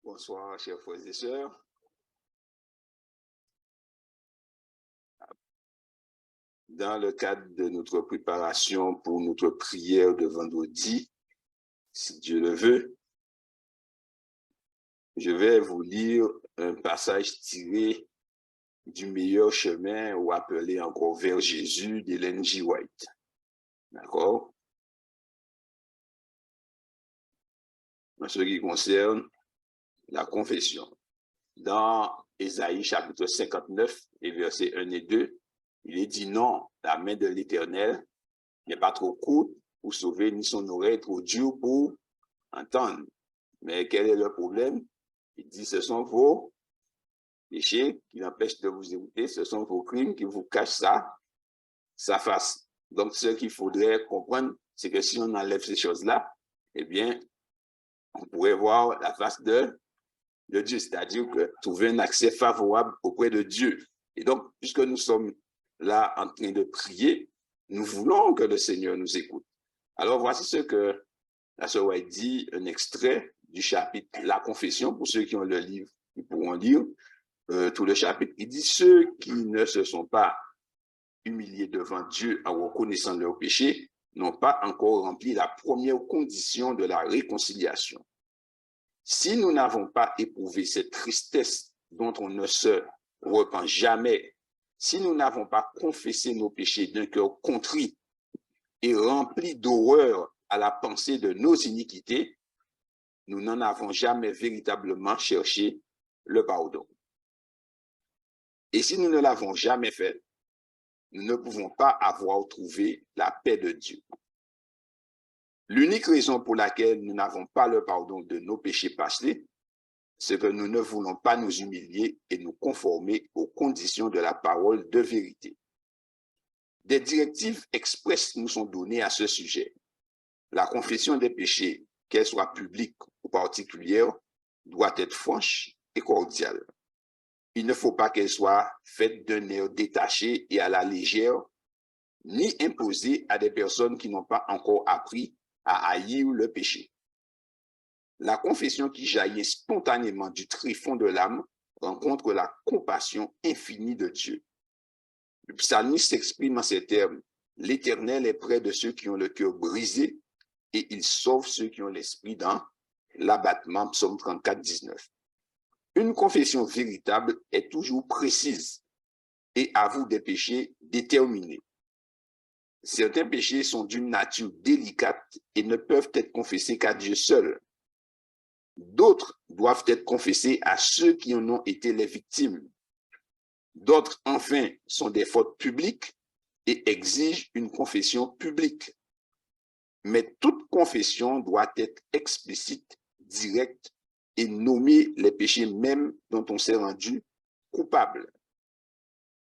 Bonsoir, chers frères et sœurs. Dans le cadre de notre préparation pour notre prière de vendredi, si Dieu le veut, je vais vous lire un passage tiré du meilleur chemin ou appelé encore vers Jésus d'Ellen G. White. D'accord? En ce qui concerne la confession. Dans Ésaïe chapitre 59 et versets 1 et 2, il est dit non, la main de l'Éternel n'est pas trop courte pour sauver, ni son oreille trop dure pour entendre. Mais quel est le problème? Il dit ce sont vos péchés qui l'empêchent de vous écouter, ce sont vos crimes qui vous cachent sa face. Donc ce qu'il faudrait comprendre, c'est que si on enlève ces choses-là, eh bien, on pourrait voir la face de Dieu, c'est-à-dire que trouver un accès favorable auprès de Dieu. Et donc, puisque nous sommes là en train de prier, nous voulons que le Seigneur nous écoute. Alors, voici ce que la sœur White dit, un extrait du chapitre « La confession », pour ceux qui ont le livre, ils pourront lire tout le chapitre. Il dit « Ceux qui ne se sont pas humiliés devant Dieu en reconnaissant leurs péchés n'ont pas encore rempli la première condition de la réconciliation. Si nous n'avons pas éprouvé cette tristesse dont on ne se repent jamais, si nous n'avons pas confessé nos péchés d'un cœur contrit et rempli d'horreur à la pensée de nos iniquités, nous n'en avons jamais véritablement cherché le pardon. Et si nous ne l'avons jamais fait, nous ne pouvons pas avoir trouvé la paix de Dieu. L'unique raison pour laquelle nous n'avons pas le pardon de nos péchés passés, c'est que nous ne voulons pas nous humilier et nous conformer aux conditions de la parole de vérité. Des directives expresses nous sont données à ce sujet. La confession des péchés, qu'elle soit publique ou particulière, doit être franche et cordiale. Il ne faut pas qu'elle soit faite d'un air détaché et à la légère, ni imposée à des personnes qui n'ont pas encore appris à haïr le péché. La confession qui jaillit spontanément du tréfonds de l'âme rencontre la compassion infinie de Dieu. Le psalmiste s'exprime en ces termes: « L'Éternel est près de ceux qui ont le cœur brisé et il sauve ceux qui ont l'esprit dans l'abattement. » Psaume 34, 19. Une confession véritable est toujours précise et avoue des péchés déterminés. Certains péchés sont d'une nature délicate et ne peuvent être confessés qu'à Dieu seul. D'autres doivent être confessés à ceux qui en ont été les victimes. D'autres, enfin, sont des fautes publiques et exigent une confession publique. Mais toute confession doit être explicite, directe et nommer les péchés même dont on s'est rendu coupable.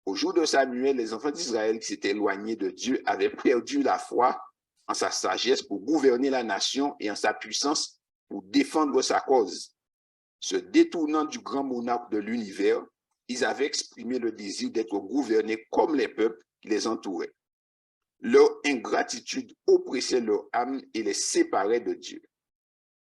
Au jour de Samuel, les enfants d'Israël qui s'étaient éloignés de Dieu avaient perdu la foi en sa sagesse pour gouverner la nation et en sa puissance pour défendre sa cause. Se détournant du grand monarque de l'univers, ils avaient exprimé le désir d'être gouvernés comme les peuples qui les entouraient. Leur ingratitude oppressait leur âme et les séparait de Dieu.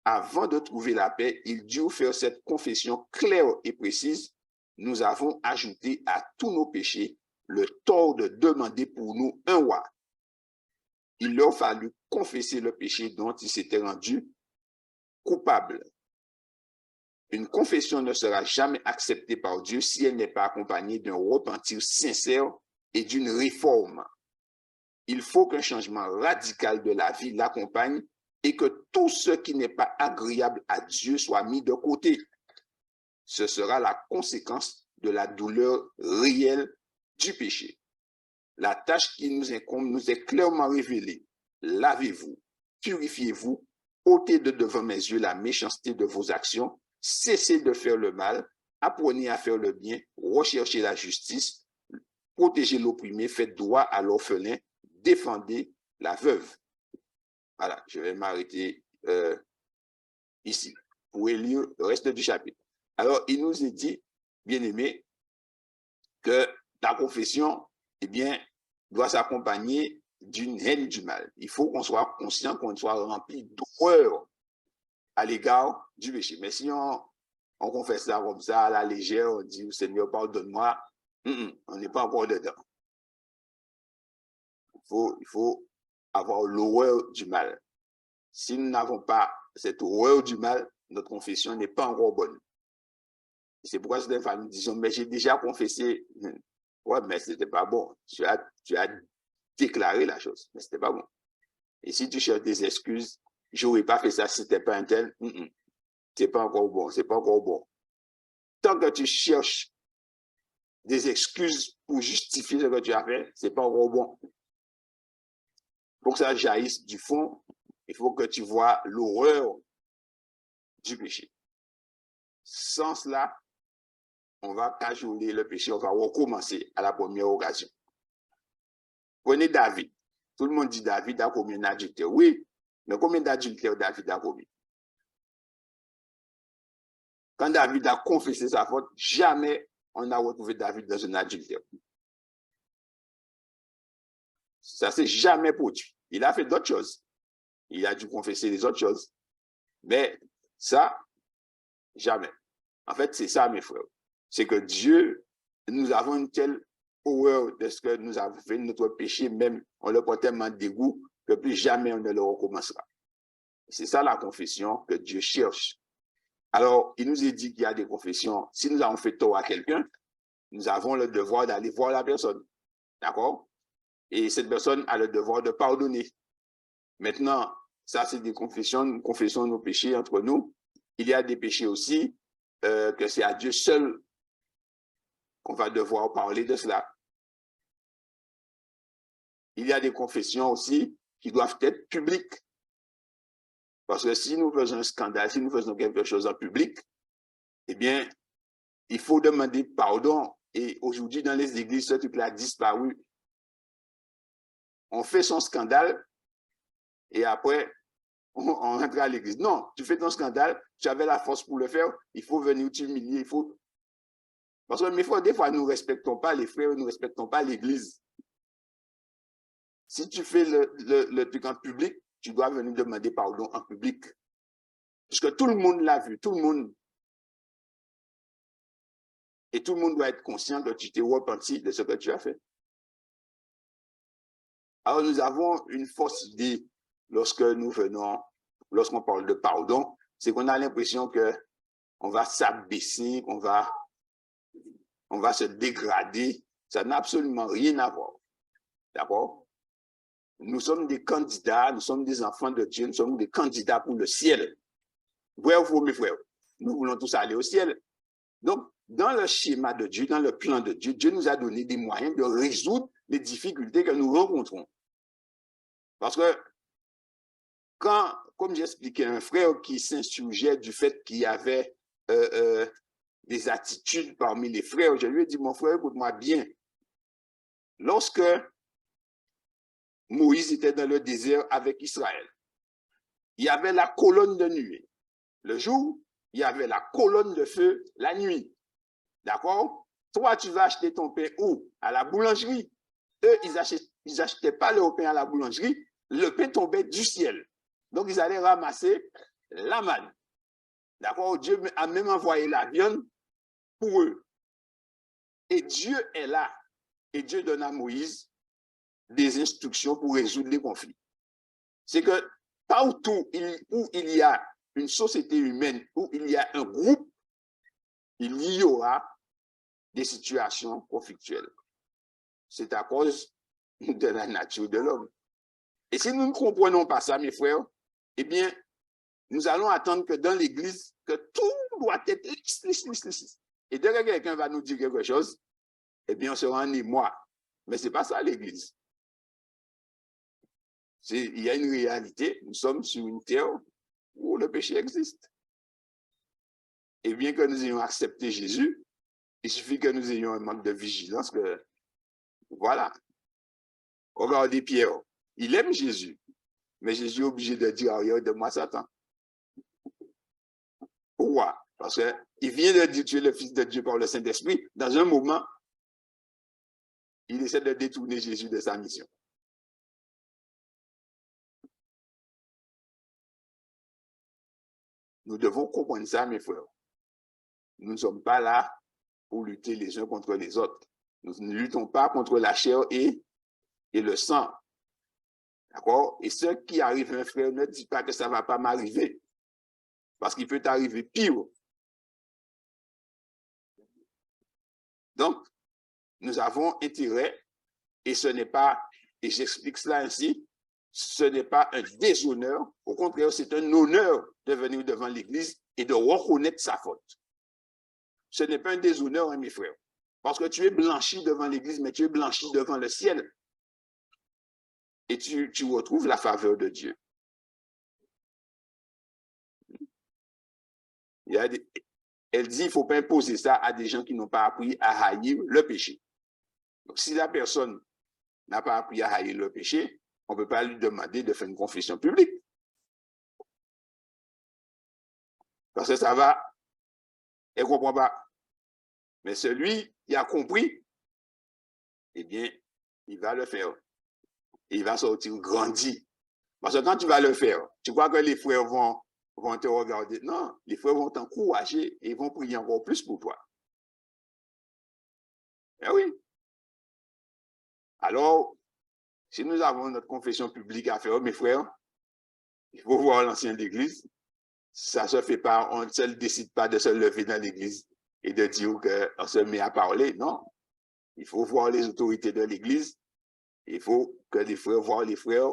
Avant de trouver la paix, ils durent faire cette confession claire et précise: nous avons ajouté à tous nos péchés le tort de demander pour nous un roi. Il leur fallut confesser le péché dont ils s'étaient rendus coupables. Une confession ne sera jamais acceptée par Dieu si elle n'est pas accompagnée d'un repentir sincère et d'une réforme. Il faut qu'un changement radical de la vie l'accompagne et que tout ce qui n'est pas agréable à Dieu soit mis de côté. Ce sera la conséquence de la douleur réelle du péché. La tâche qui nous incombe nous est clairement révélée. Lavez-vous, purifiez-vous, ôtez de devant mes yeux la méchanceté de vos actions, cessez de faire le mal, apprenez à faire le bien, recherchez la justice, protégez l'opprimé, faites droit à l'orphelin, défendez la veuve. Voilà, je vais m'arrêter ici. Vous pouvez lire le reste du chapitre. Alors, il nous est dit, bien aimé, que la confession, eh bien, doit s'accompagner d'une haine du mal. Il faut qu'on soit conscient, qu'on soit rempli d'horreur à l'égard du péché. Mais si on on confesse ça comme ça, à la légère, on dit, Seigneur, pardonne-moi. On n'est pas encore dedans. Il faut avoir l'horreur du mal. Si nous n'avons pas cette horreur du mal, notre confession n'est pas encore bonne. C'est pourquoi certaines familles disent, mais j'ai déjà confessé. Ouais, mais ce n'était pas bon. Tu as déclaré la chose, mais ce n'était pas bon. Et si tu cherches des excuses, j'aurais pas fait ça si c'était pas un tel, c'est pas encore bon, c'est pas encore bon. Tant que tu cherches des excuses pour justifier ce que tu as fait, c'est pas encore bon. Pour que ça jaillisse du fond, il faut que tu vois l'horreur du péché. Sans cela, on va cajoler le péché, on va recommencer à la première occasion. Prenez David. Tout le monde dit David a commis un adultère. Oui, mais combien d'adultères David a commis? Quand David a confessé sa faute, jamais on n'a retrouvé David dans un adultère. Ça s'est jamais produit. Il a fait d'autres choses. Il a dû confesser les autres choses. Mais ça, jamais. En fait, c'est ça, mes frères. C'est que Dieu, nous avons une telle horreur de ce que nous avons fait, notre péché même, on le prend tellement dégoût que plus jamais on ne le recommencera. C'est ça la confession que Dieu cherche. Alors, il nous est dit qu'il y a des confessions. Si nous avons fait tort à quelqu'un, nous avons le devoir d'aller voir la personne. D'accord? Et cette personne a le devoir de pardonner. Maintenant, ça, c'est des confessions, nous confessons nos péchés entre nous. Il y a des péchés aussi que c'est à Dieu seul qu'on va devoir parler de cela. Il y a des confessions aussi qui doivent être publiques. Parce que si nous faisons un scandale, si nous faisons quelque chose en public, eh bien, il faut demander pardon. Et aujourd'hui, dans les églises, ce truc-là a disparu. On fait son scandale et après, on rentre à l'église. Non, tu fais ton scandale, tu avais la force pour le faire, il faut venir t'humilier, il faut... Parce que des fois, nous ne respectons pas les frères, nous ne respectons pas l'église. Si tu fais le truc en public, tu dois venir demander pardon en public. Puisque tout le monde l'a vu, tout le monde. Et tout le monde doit être conscient que tu t'es repenti de ce que tu as fait. Alors, nous avons une fausse idée lorsque nous venons, lorsqu'on parle de pardon, c'est qu'on a l'impression qu'on va s'abaisser, qu'on va se dégrader. Ça n'a absolument rien à voir. D'accord? Nous sommes des candidats, nous sommes des enfants de Dieu, nous sommes des candidats pour le ciel. Vrai ou faux, mes frères? Nous voulons tous aller au ciel. Donc, dans le schéma de Dieu, dans le plan de Dieu, Dieu nous a donné des moyens de résoudre les difficultés que nous rencontrons. Parce que quand, comme j'expliquais, un frère qui s'insurgeait du fait qu'il y avait des attitudes parmi les frères, je lui ai dit, mon frère, écoute-moi bien. Lorsque Moïse était dans le désert avec Israël, il y avait la colonne de nuée. Le jour, il y avait la colonne de feu la nuit. D'accord? Toi, tu vas acheter ton pain où? À la boulangerie. Eux, ils n'achetaient pas leur pain à la boulangerie. Le pain tombait du ciel. Donc, ils allaient ramasser la manne. D'accord? Dieu a même envoyé la viande pour eux. Et Dieu est là. Et Dieu donne à Moïse des instructions pour résoudre les conflits. C'est que partout où il y a une société humaine, où il y a un groupe, il y aura des situations conflictuelles. C'est à cause de la nature de l'homme. Et si nous ne comprenons pas ça, mes frères, eh bien, nous allons attendre que dans l'Église, que tout doit être lisse. Et dès que quelqu'un va nous dire quelque chose, eh bien, on sera en émoi. Mais ce n'est pas ça l'Église. Il y a une réalité. Nous sommes sur une terre où le péché existe. Et bien que nous ayons accepté Jésus, il suffit que nous ayons un manque de vigilance que, voilà. Regardez Pierre. Il aime Jésus. Mais Jésus est obligé de dire, regarde-moi Satan. Pourquoi? Parce qu'il vient de dire tu es le Fils de Dieu par le Saint-Esprit. Dans un moment, il essaie de détourner Jésus de sa mission. Nous devons comprendre ça, mes frères. nous ne sommes pas là pour lutter les uns contre les autres. Nous ne luttons pas contre la chair et le sang. D'accord? Et ce qui arrive à un frère, ne dit pas que ça ne va pas m'arriver. Parce qu'il peut t'arriver pire. Donc, nous avons intérêt, et ce n'est pas, et j'explique cela ainsi, ce n'est pas un déshonneur, au contraire, c'est un honneur de venir devant l'Église et de reconnaître sa faute. Ce n'est pas un déshonneur, hein, mes frères, parce que tu es blanchi devant l'Église, mais tu es blanchi devant le ciel. Et tu retrouves la faveur de Dieu. Elle dit, il ne faut pas imposer ça à des gens qui n'ont pas appris à haïr le péché. Donc, si la personne n'a pas appris à haïr le péché, on ne peut pas lui demander de faire une confession publique. Parce que ça va, elle ne comprend pas. Mais celui qui a compris, eh bien, il va le faire. Et il va sortir grandi. Parce que quand tu vas le faire, tu crois que les frères vont te regarder. Non, les frères vont t'encourager et vont prier encore plus pour toi. Eh oui. Alors, si nous avons notre confession publique à faire, mes frères, il faut voir l'ancien d'église. Ça ne se fait pas, on ne décide pas de se lever dans l'église et de dire qu'on se met à parler. Non. Il faut voir les autorités de l'église. Il faut que les frères voient les frères.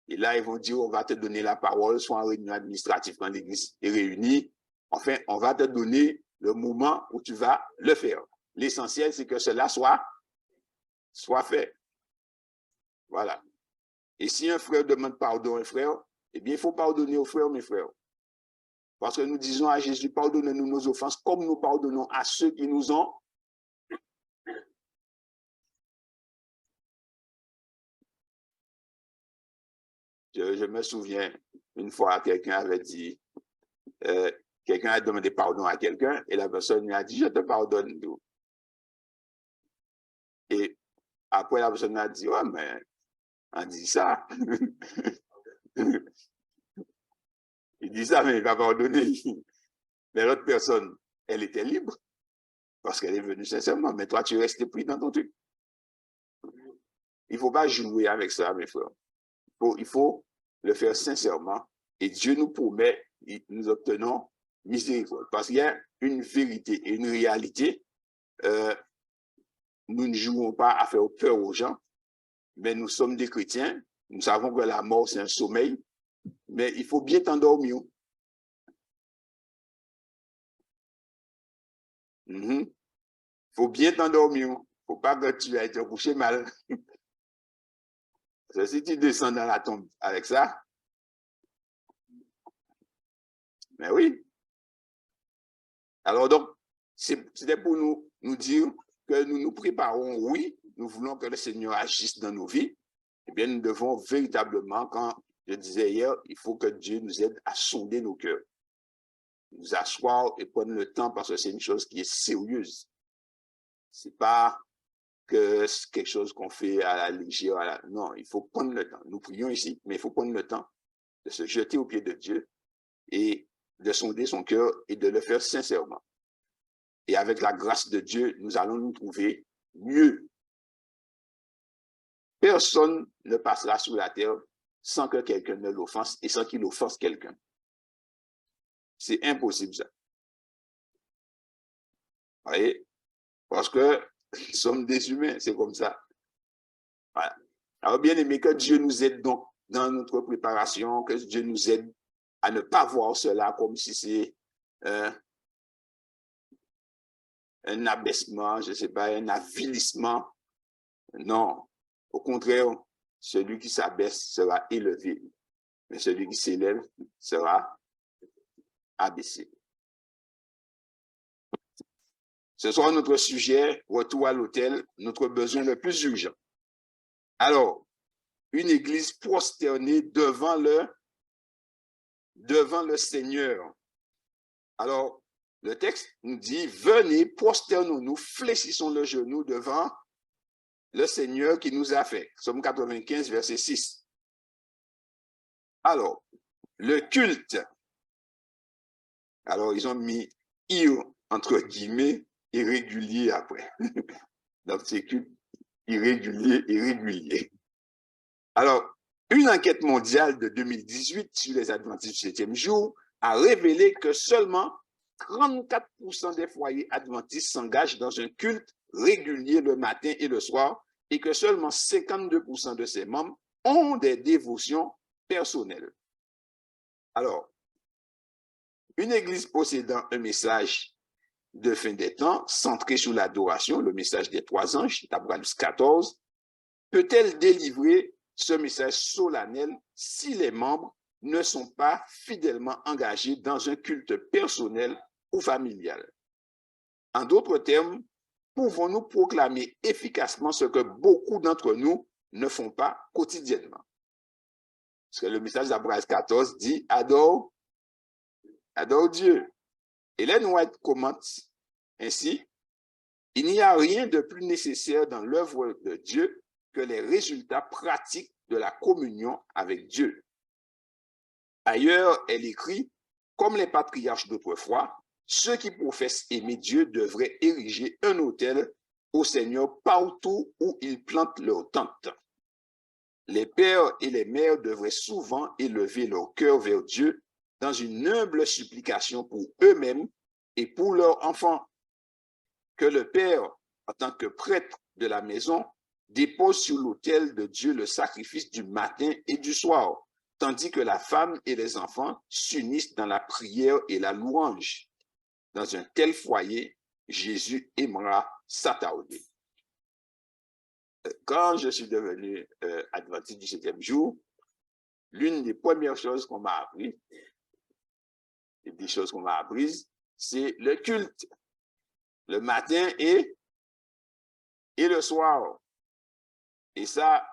Et là, ils vont dire, on va te donner la parole, soit en réunion administrative quand l'église est réunie. Enfin, on va te donner le moment où tu vas le faire. L'essentiel, c'est que cela soit fait. Voilà. Et si un frère demande pardon à un frère, eh bien, il faut pardonner aux frères, mes frères. Parce que nous disons à Jésus, pardonnez-nous nos offenses comme nous pardonnons à ceux qui nous ont. Je me souviens, une fois, quelqu'un avait dit, quelqu'un a demandé pardon à quelqu'un et la personne lui a dit, je te pardonne. Et après, la personne a dit, ouais, mais on dit ça. Il dit ça, mais il va pardonner. Mais l'autre personne, elle était libre parce qu'elle est venue sincèrement. Mais toi, tu restes pris dans ton truc. Il ne faut pas jouer avec ça, mes frères. Il faut le faire sincèrement. Et Dieu nous promet, nous obtenons miséricorde. Parce qu'il y a une vérité et une réalité. Nous ne jouons pas à faire peur aux gens, mais nous sommes des chrétiens. Nous savons que la mort, c'est un sommeil. Mais il faut bien t'endormir. Il faut bien t'endormir. Il ne faut pas que tu aies été couché mal. Parce que si tu descends dans la tombe avec ça, mais oui. Alors donc, c'était pour nous dire que nous nous préparons, oui, nous voulons que le Seigneur agisse dans nos vies. Eh bien, nous devons véritablement, quand je disais hier, il faut que Dieu nous aide à sonder nos cœurs. Nous asseoir et prendre le temps parce que c'est une chose qui est sérieuse. C'est pas que c'est quelque chose qu'on fait à la légère. Non, il faut prendre le temps. Nous prions ici, mais il faut prendre le temps de se jeter aux pieds de Dieu et de sonder son cœur et de le faire sincèrement. Et avec la grâce de Dieu, nous allons nous trouver mieux. Personne ne passera sur la terre sans que quelqu'un ne l'offense et sans qu'il offense quelqu'un. C'est impossible, ça. Vous voyez? Parce que nous sommes des humains, c'est comme ça. Voilà. Alors, bien aimé, que Dieu nous aide donc dans notre préparation, que Dieu nous aide à ne pas voir cela comme si c'est un abaissement, je ne sais pas, un avilissement. Non, au contraire, celui qui s'abaisse sera élevé, mais celui qui s'élève sera abaissé. Ce sera notre sujet, retour à l'autel, notre besoin le plus urgent. Alors, une église prosternée devant le Seigneur. Alors, le texte nous dit, venez, prosternons-nous, fléchissons le genou devant le Seigneur qui nous a fait. Somme 95, verset 6. Alors, le culte. Alors, ils ont mis entre guillemets, irréguliers après. Donc, c'est culte irrégulier et régulier. Alors, une enquête mondiale de 2018 sur les adventistes du 7e jour a révélé que seulement 34% des foyers adventistes s'engagent dans un culte régulier le matin et le soir et que seulement 52% de ces membres ont des dévotions personnelles. Alors, une église possédant un message de fin des temps centré sur l'adoration, le message des 3 anges, d'Apocalypse 14, peut-elle délivrer ce message solennel si les membres ne sont pas fidèlement engagés dans un culte personnel ou familial? En d'autres termes, pouvons-nous proclamer efficacement ce que beaucoup d'entre nous ne font pas quotidiennement? Parce que le message d'Apocalypse 14 dit « Adore Dieu ». Ellen White commente ainsi « Il n'y a rien de plus nécessaire dans l'œuvre de Dieu que les résultats pratiques de la communion avec Dieu. » Ailleurs, elle écrit « Comme les patriarches d'autrefois, ceux qui professent aimer Dieu devraient ériger un autel au Seigneur partout où ils plantent leur tente. Les pères et les mères devraient souvent élever leur cœur vers Dieu dans une humble supplication pour eux-mêmes et pour leurs enfants. Que le père, en tant que prêtre de la maison, dépose sur l'autel de Dieu le sacrifice du matin et du soir, tandis que la femme et les enfants s'unissent dans la prière et la louange. Dans un tel foyer, Jésus aimera s'attarder. Quand je suis devenu adventiste du 7e jour, l'une des premières choses qu'on m'a appris, et des choses qu'on m'a apprises, c'est le culte, le matin et le soir. Et ça,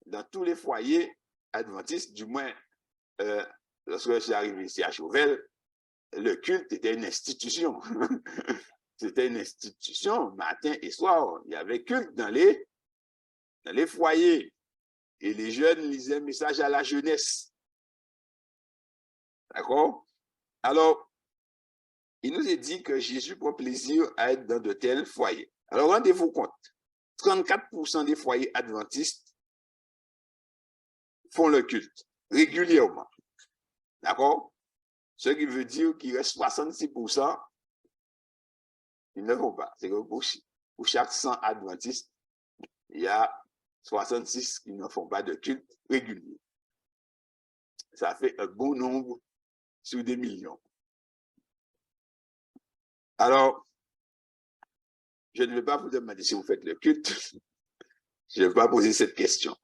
dans tous les foyers adventistes, du moins, lorsque je suis arrivé ici à Chauvel, le culte était une institution. C'était une institution, matin et soir. Il y avait culte dans les foyers. Et les jeunes lisaient message à la jeunesse. D'accord? Alors, il nous est dit que Jésus prend plaisir à être dans de tels foyers. Alors, rendez-vous compte, 34% des foyers adventistes font le culte régulièrement. D'accord? Ce qui veut dire qu'il reste 66%, ils ne font pas. C'est que pour chaque 100 adventistes, il y a 66 qui ne font pas de culte régulier. Ça fait un bon nombre sur des millions. Alors, je ne vais pas vous demander si vous faites le culte. Je ne vais pas poser cette question.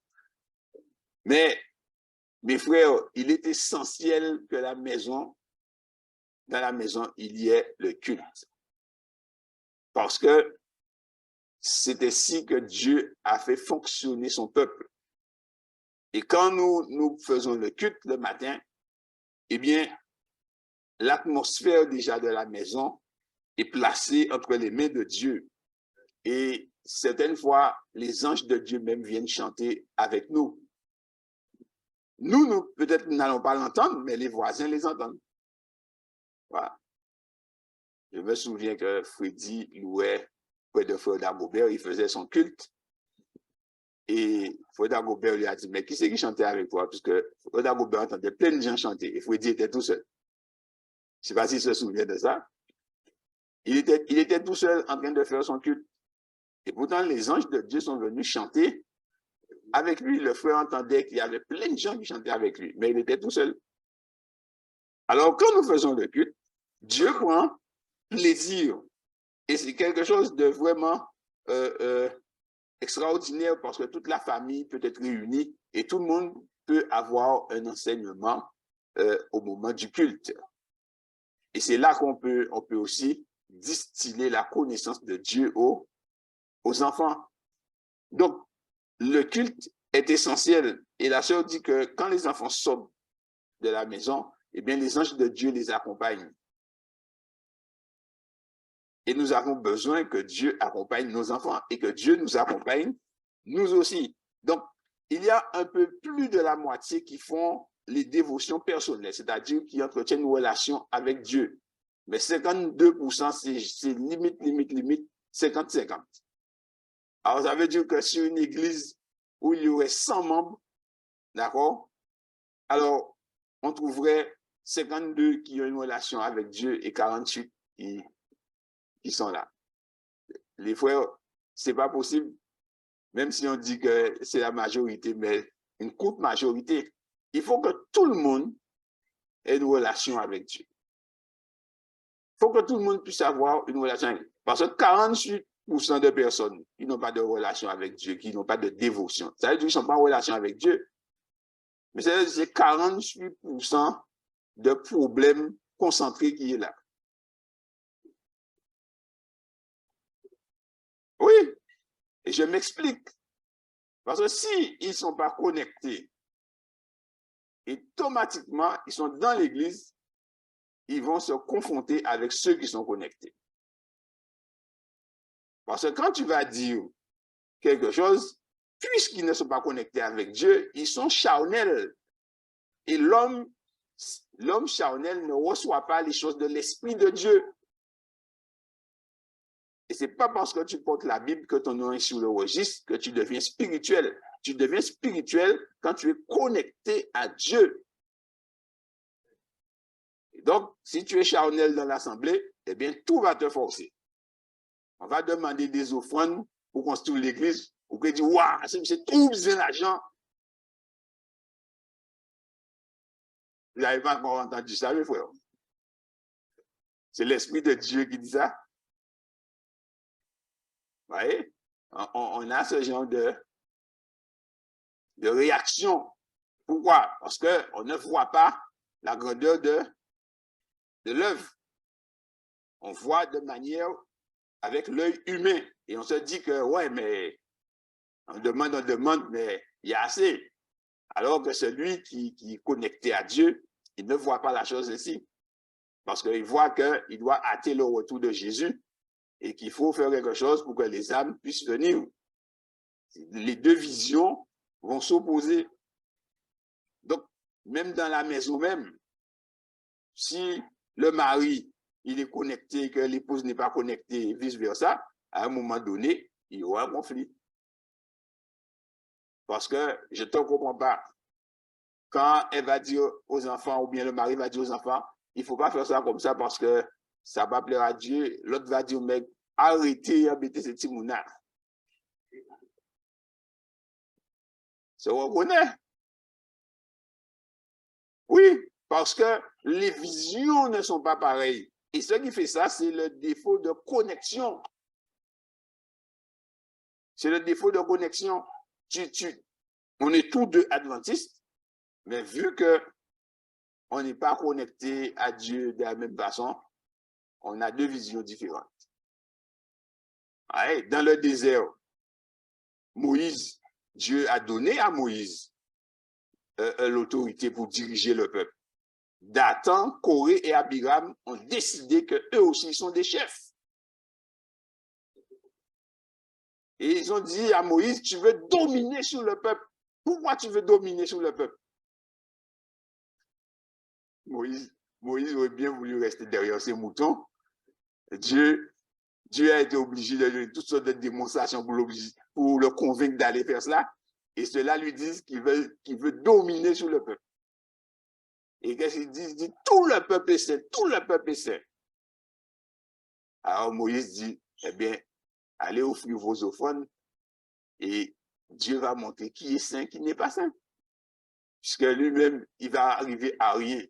Mais, mes frères, il est essentiel que dans la maison, il y ait le culte. Parce que c'est ainsi que Dieu a fait fonctionner son peuple. Et quand nous faisons le culte le matin, eh bien, l'atmosphère déjà de la maison est placée entre les mains de Dieu. Et certaines fois, les anges de Dieu même viennent chanter avec nous. Nous peut-être n'allons pas l'entendre, mais les voisins les entendent. Voilà. Je me souviens que Freddy louait près de Frère Dagobert, il faisait son culte. Et Frère Dagobert lui a dit, mais qui c'est qui chantait avec toi? Parce que Frère Dagobert entendait plein de gens chanter et Freddy était tout seul. Je ne sais pas s'il se souvient de ça. Il était tout seul en train de faire son culte. Et pourtant, les anges de Dieu sont venus chanter avec lui. Le frère entendait qu'il y avait plein de gens qui chantaient avec lui, mais il était tout seul. Alors, quand nous faisons le culte, Dieu prend plaisir. Et c'est quelque chose de vraiment extraordinaire parce que toute la famille peut être réunie et tout le monde peut avoir un enseignement au moment du culte. Et c'est là qu'on peut aussi distiller la connaissance de Dieu aux enfants. Donc, le culte est essentiel. Et la sœur dit que quand les enfants sortent de la maison, eh bien, les anges de Dieu les accompagnent. Et nous avons besoin que Dieu accompagne nos enfants et que Dieu nous accompagne, nous aussi. Donc, il y a un peu plus de la moitié qui font les dévotions personnelles, c'est-à-dire qui entretiennent une relation avec Dieu. Mais 52%, c'est limite 50-50. Alors, ça veut dire que sur une église où il y aurait 100 membres, d'accord? Alors, on trouverait 52 qui ont une relation avec Dieu et 48 qui sont là. Les frères, c'est pas possible, même si on dit que c'est la majorité, mais une courte majorité. Il faut que tout le monde ait une relation avec Dieu. Il faut que tout le monde puisse avoir une relation avec Dieu. Parce que 48% de personnes qui n'ont pas de relation avec Dieu, qui n'ont pas de dévotion, ça veut dire qu'ils ne sont pas en relation avec Dieu. Mais c'est 48% de problèmes concentrés qui est là. Oui, et je m'explique. Parce que s'ils ne sont pas connectés, automatiquement, ils sont dans l'église, ils vont se confronter avec ceux qui sont connectés. Parce que quand tu vas dire quelque chose, puisqu'ils ne sont pas connectés avec Dieu, ils sont charnels. Et l'homme charnel ne reçoit pas les choses de l'Esprit de Dieu. Et ce n'est pas parce que tu portes la Bible que ton nom est sur le registre que tu deviens spirituel. Tu deviens spirituel quand tu es connecté à Dieu. Et donc, si tu es charnel dans l'assemblée, eh bien, tout va te forcer. On va demander des offrandes pour construire l'église, pour que tu dis, waouh, c'est trop bien l'argent. Vous n'avez pas encore entendu ça, mes frères. C'est l'Esprit de Dieu qui dit ça. Vous voyez, on a ce genre de réaction. Pourquoi? Parce qu'on ne voit pas la grandeur de l'œuvre. On voit de manière avec l'œil humain. Et on se dit que, ouais, mais on demande, mais il y a assez. Alors que celui qui est connecté à Dieu, il ne voit pas la chose ainsi. Parce qu'il voit qu'il doit hâter le retour de Jésus et qu'il faut faire quelque chose pour que les âmes puissent venir. Les deux visions vont s'opposer. Donc, même dans la maison même, si le mari, il est connecté, que l'épouse n'est pas connectée, vice-versa, à un moment donné, il y aura un conflit. Parce que je ne te comprends pas. Quand elle va dire aux enfants, ou bien le mari va dire aux enfants, il ne faut pas faire ça comme ça parce que ça va plaire à Dieu. L'autre va dire, mec, arrêtez d'embêter ce petit mouna. Se reconnaît. Oui, parce que les visions ne sont pas pareilles. Et ce qui fait ça, c'est le défaut de connexion. C'est le défaut de connexion. On est tous deux adventistes, mais vu que on n'est pas connecté à Dieu de la même façon, on a deux visions différentes. Ouais, dans le désert, Moïse, Dieu a donné à Moïse l'autorité pour diriger le peuple. Dathan, Corée et Abiram ont décidé qu'eux aussi sont des chefs. Et ils ont dit à Moïse, tu veux dominer sur le peuple. Pourquoi tu veux dominer sur le peuple? Moïse aurait bien voulu rester derrière ses moutons. Dieu a été obligé de donner toutes sortes de démonstrations pour le convaincre d'aller faire cela. Et ceux-là lui disent qu'il veut dominer sur le peuple. Et qu'est-ce qu'il dit? Il dit, tout le peuple est saint, tout le peuple est saint. Alors Moïse dit, eh bien, allez offrir vos offrandes et Dieu va montrer qui est saint, qui n'est pas saint. Puisque lui-même, il va arriver à rien.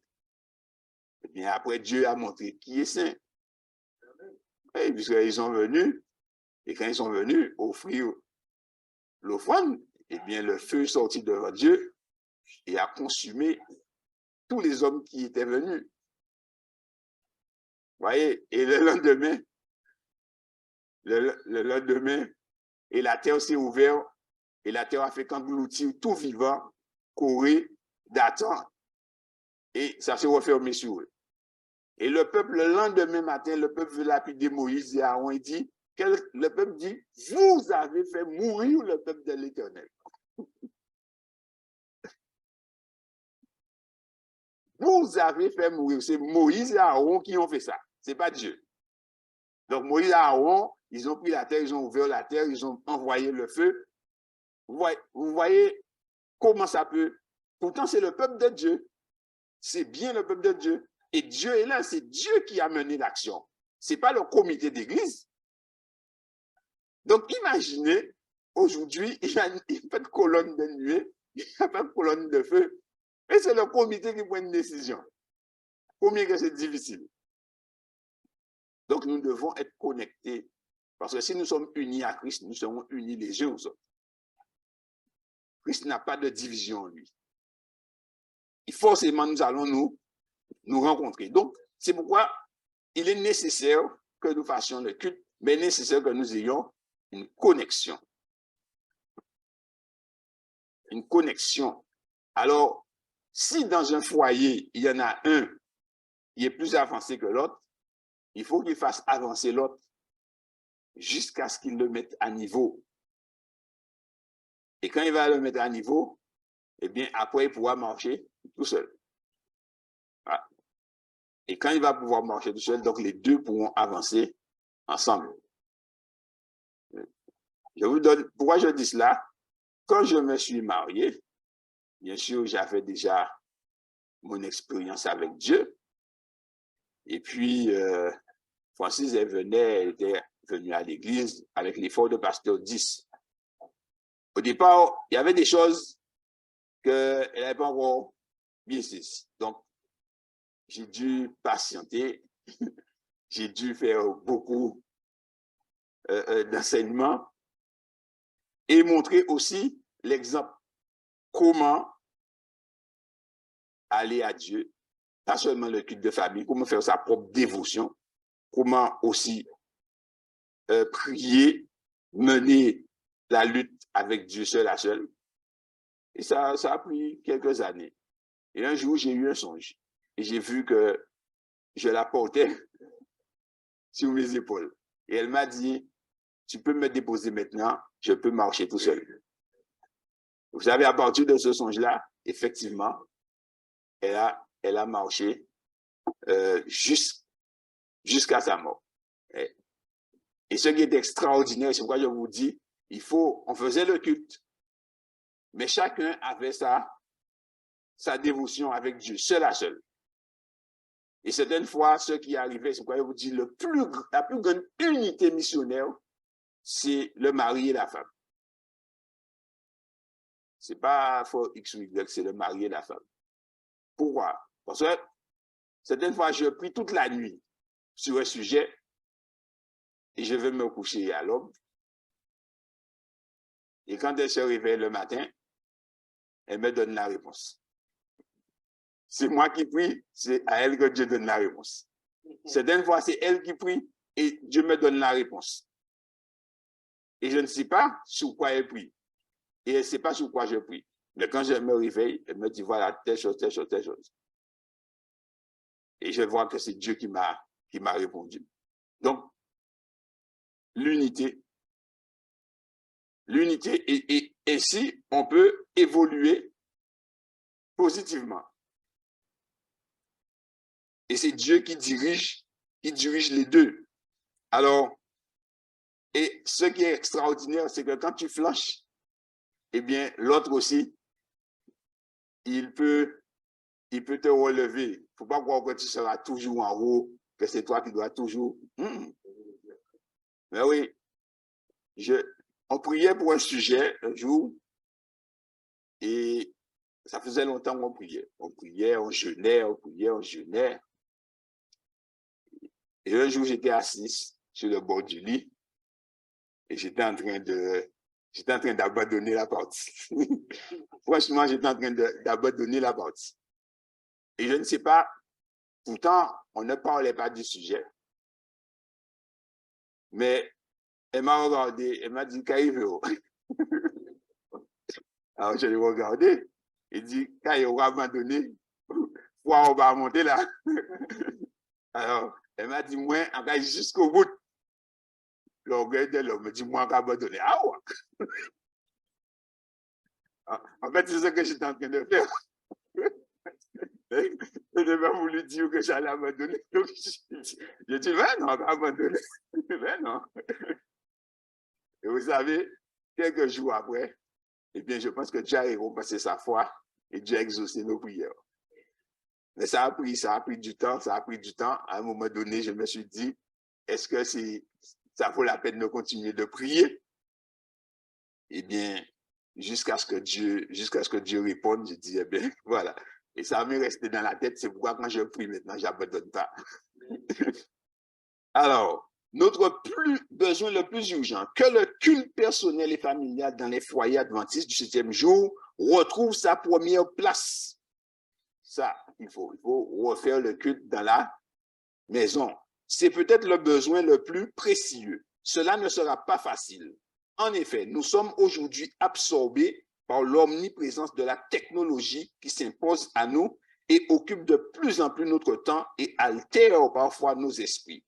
Eh bien, après, Dieu a montré qui est saint. Et puisqu'ils sont venus, et quand ils sont venus offrir l'offrande, eh bien, le feu est sorti devant Dieu et a consumé tous les hommes qui étaient venus. Vous voyez, et le lendemain, et la terre s'est ouverte, et la terre a fait qu'engloutir tout vivant, Corée, Dathan, et ça s'est refermé sur eux. Et le peuple, le lendemain matin, le peuple veut lapider Moïse et Aaron, il dit, le peuple dit, vous avez fait mourir le peuple de l'Éternel. Vous avez fait mourir. C'est Moïse et Aaron qui ont fait ça. Ce n'est pas Dieu. Donc Moïse et Aaron, ils ont pris la terre, ils ont ouvert la terre, ils ont envoyé le feu. Vous voyez comment ça peut... Pourtant, c'est le peuple de Dieu. C'est bien le peuple de Dieu. Et Dieu est là, c'est Dieu qui a mené l'action. Ce n'est pas le comité d'église. Donc, imaginez, aujourd'hui, il n'y a pas de colonne de nuée, il n'y a pas de colonne de feu. Et c'est le comité qui prend une décision. Combien que c'est difficile. Donc, nous devons être connectés. Parce que si nous sommes unis à Christ, nous serons unis les uns aux autres. Christ n'a pas de division en lui. Et forcément, nous allons nous rencontrer. Donc, c'est pourquoi il est nécessaire que nous fassions le culte, mais nécessaire que nous ayons une connexion. Une connexion. Alors, si dans un foyer, il y en a un qui est plus avancé que l'autre, il faut qu'il fasse avancer l'autre jusqu'à ce qu'il le mette à niveau. Et quand il va le mettre à niveau, eh bien, après, il pourra marcher tout seul. Voilà. Et quand il va pouvoir marcher tout seul, donc les deux pourront avancer ensemble. Je vous donne, pourquoi je dis cela? Quand je me suis marié, bien sûr, j'avais déjà mon expérience avec Dieu. Et puis, Francis, elle était venue à l'église avec l'effort de pasteur 10. Au départ, il y avait des choses qu'elle n'avait pas encore bien saisies. Donc, j'ai dû patienter, j'ai dû faire beaucoup d'enseignements et montrer aussi l'exemple. Comment aller à Dieu, pas seulement le culte de famille, comment faire sa propre dévotion, comment aussi prier, mener la lutte avec Dieu seul à seul. Et ça a pris quelques années. Et un jour, j'ai eu un songe. Et j'ai vu que je la portais sur mes épaules. Et elle m'a dit, tu peux me déposer maintenant, je peux marcher tout seul. Vous savez, à partir de ce songe-là, effectivement, elle a marché jusqu'à sa mort. Et ce qui est extraordinaire, c'est pourquoi je vous dis, on faisait le culte, mais chacun avait sa dévotion avec Dieu, seul à seul. Et certaines fois, ce qui arrivait, c'est pourquoi je vous dis, la plus grande unité missionnaire, c'est le mari et la femme. Ce n'est pas for X ou Y, c'est le mari et la femme. Pourquoi? Parce que certaines fois, je prie toute la nuit sur un sujet et je vais me coucher à l'aube. Et quand elle se réveille le matin, elle me donne la réponse. C'est moi qui prie, c'est à elle que Dieu donne la réponse. Certaines fois, c'est elle qui prie et Dieu me donne la réponse. Et je ne sais pas sur quoi elle prie. Et elle ne sait pas sur quoi je prie. Mais quand je me réveille, elle me dit, voilà, telle chose, telle chose, telle chose. Et je vois que c'est Dieu qui m'a répondu. Donc, l'unité, et ainsi, on peut évoluer positivement. Et c'est Dieu qui dirige les deux. Alors, et ce qui est extraordinaire, c'est que quand tu flanches, eh bien, l'autre aussi, il peut te relever. Il ne faut pas croire que tu seras toujours en haut, que c'est toi qui dois toujours. Mais oui, on priait pour un sujet un jour, et ça faisait longtemps qu'on priait. On priait, on jeûnait, on priait, on jeûnait. Et un jour, j'étais assis sur le bord du lit et j'étais en train d'abandonner la partie. Franchement, j'étais en train d'abandonner la partie. Et je ne sais pas, pourtant, on ne parlait pas du sujet. Mais elle m'a regardé, elle m'a dit, qu'arrive-t-il? Alors, je l'ai regardé. Il dit, quand il aura abandonné, on va monter là. Alors, elle m'a dit, moi, on va jusqu'au bout. L'orgueil de l'homme me dit, moi, on va abandonner. Ah ouais. En fait, c'est ce que j'étais en train de faire. Je n'ai pas voulu dire que j'allais abandonner. Donc, Je dis, ben non, abandonné. Ben non. Et vous savez, quelques jours après, eh bien, je pense que Dieu a récompensé sa foi et Dieu a exaucé nos prières. Mais ça a pris du temps, ça a pris du temps. À un moment donné, je me suis dit, est-ce que ça vaut la peine de continuer de prier? Eh bien, jusqu'à ce que Dieu réponde, je dis, eh bien, voilà. Et ça m'est resté dans la tête, c'est pourquoi quand je prie maintenant, j'abandonne pas. Alors, notre besoin le plus urgent, que le culte personnel et familial dans les foyers adventistes du 7e jour retrouve sa première place. Ça, il faut refaire le culte dans la maison. C'est peut-être le besoin le plus précieux. Cela ne sera pas facile. En effet, nous sommes aujourd'hui absorbés par l'omniprésence de la technologie qui s'impose à nous et occupe de plus en plus notre temps et altère parfois nos esprits.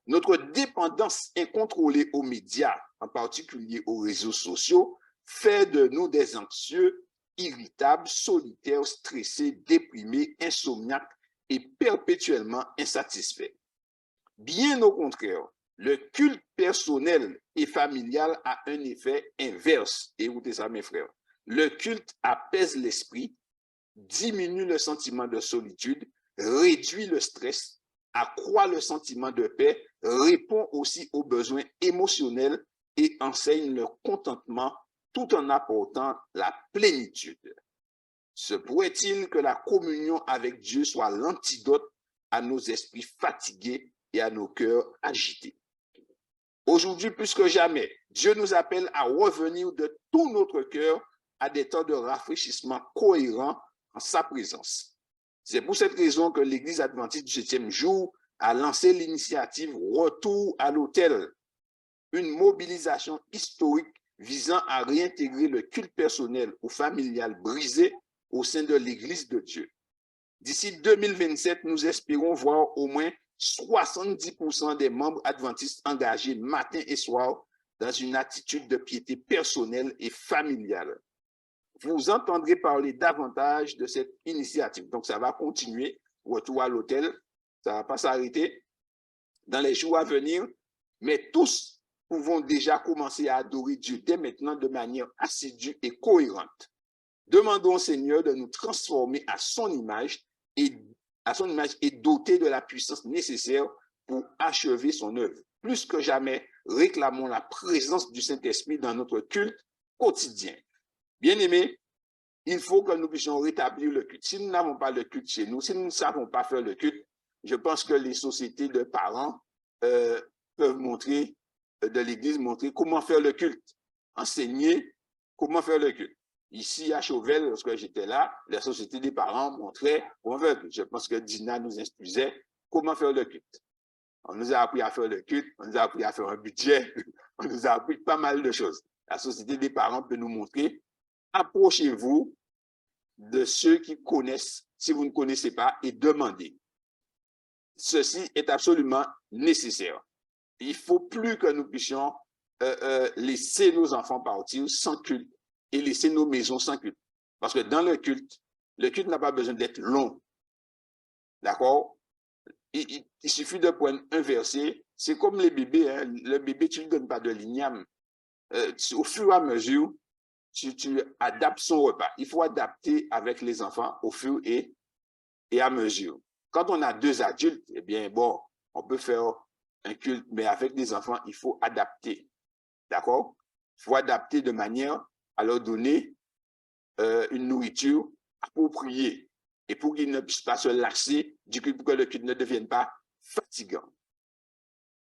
Notre dépendance incontrôlée aux médias, en particulier aux réseaux sociaux, fait de nous des anxieux, irritables, solitaires, stressés, déprimés, insomniaques et perpétuellement insatisfaits. Bien au contraire, le culte personnel et familial a un effet inverse. Écoutez ça, mes frères. Le culte apaise l'esprit, diminue le sentiment de solitude, réduit le stress, accroît le sentiment de paix, répond aussi aux besoins émotionnels et enseigne le contentement tout en apportant la plénitude. Se pourrait-il que la communion avec Dieu soit l'antidote à nos esprits fatigués et à nos cœurs agités? Aujourd'hui, plus que jamais, Dieu nous appelle à revenir de tout notre cœur à des temps de rafraîchissement cohérents en sa présence. C'est pour cette raison que l'Église adventiste du 7e jour a lancé l'initiative Retour à l'autel, une mobilisation historique visant à réintégrer le culte personnel ou familial brisé au sein de l'Église de Dieu. D'ici 2027, nous espérons voir au moins 70% des membres adventistes engagés matin et soir dans une attitude de piété personnelle et familiale. Vous entendrez parler davantage de cette initiative. Donc, ça va continuer. Retour à l'autel, ça ne va pas s'arrêter dans les jours à venir. Mais tous pouvons déjà commencer à adorer Dieu dès maintenant de manière assidue et cohérente. Demandons au Seigneur de nous transformer à son image et doter de la puissance nécessaire pour achever son œuvre. Plus que jamais, réclamons la présence du Saint-Esprit dans notre culte quotidien. Bien-aimés, il faut que nous puissions rétablir le culte. Si nous n'avons pas le culte chez nous, si nous ne savons pas faire le culte, je pense que les sociétés de parents peuvent montrer, de l'Église, montrer comment faire le culte, enseigner comment faire le culte. Ici, à Chauvel, lorsque j'étais là, la société des parents montrait comment faire le culte. Je pense que Dina nous instruisait comment faire le culte. On nous a appris à faire le culte, on nous a appris à faire un budget, on nous a appris pas mal de choses. La société des parents peut nous montrer. Approchez-vous de ceux qui connaissent, si vous ne connaissez pas, et demandez. Ceci est absolument nécessaire. Il ne faut plus que nous puissions laisser nos enfants partir sans culte et laisser nos maisons sans culte. Parce que dans le culte n'a pas besoin d'être long. D'accord? Il suffit de prendre un verset. C'est comme les bébés. Hein. Le bébé, tu ne lui donnes pas de l'igname. Au fur et à mesure, tu adaptes son repas. Il faut adapter avec les enfants au fur et à mesure. Quand on a 2 adultes, eh bien, bon, on peut faire un culte, mais avec des enfants, il faut adapter. D'accord? Il faut adapter de manière à leur donner une nourriture appropriée et pour qu'ils ne puissent pas se lasser du culte, pour que le culte ne devienne pas fatigant.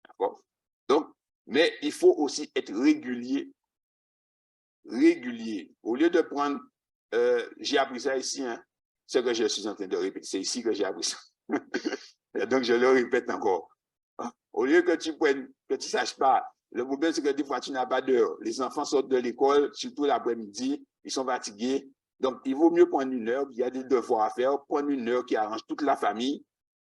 D'accord? Donc, mais il faut aussi être régulier. Régulier. Au lieu de prendre, j'ai appris ça ici, hein, ce que je suis en train de répéter, c'est ici que j'ai appris ça. Donc, je le répète encore. Au lieu que tu prennes, que tu ne saches pas, le problème, c'est que des fois, tu n'as pas d'heure. Les enfants sortent de l'école, surtout l'après-midi, ils sont fatigués. Donc, il vaut mieux prendre une heure, il y a des devoirs à faire, prendre une heure qui arrange toute la famille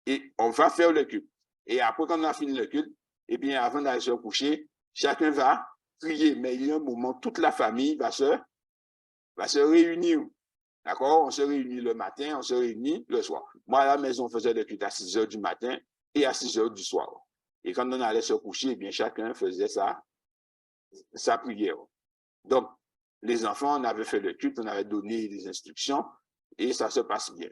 et on va faire le culte. Et après, quand on a fini le culte, et bien, avant d'aller se coucher, chacun va prier. Mais il y a un moment, toute la famille va se réunir. D'accord? On se réunit le matin, on se réunit le soir. Moi, à la maison, on faisait le culte à 6 heures du matin. et à 6 heures du soir. Et quand on allait se coucher, eh bien, chacun faisait sa prière. Donc, les enfants, on avait fait le culte, on avait donné des instructions et ça se passe bien.